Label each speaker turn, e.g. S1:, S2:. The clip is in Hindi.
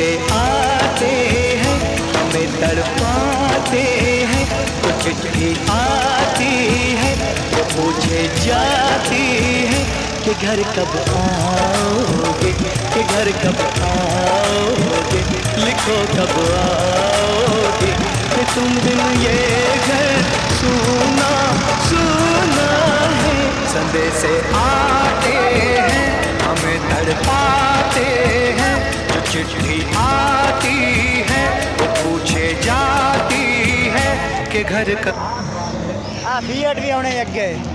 S1: संदेशे आते हैं, हमें तड़पाते हैं। तो चिट्ठी आती है, वो पूछे जाती है कि घर कब आओगे, कि घर कब आओगे, लिखो कब आओगे, कि तुम बिन ये घर सुना सुना है। संदेशे आते हैं, हमें तड़पाते हैं। जो चिट्ठी आती है, वो पूछे जाती है कि घर कब।
S2: आ फिएट भी आने लग गए।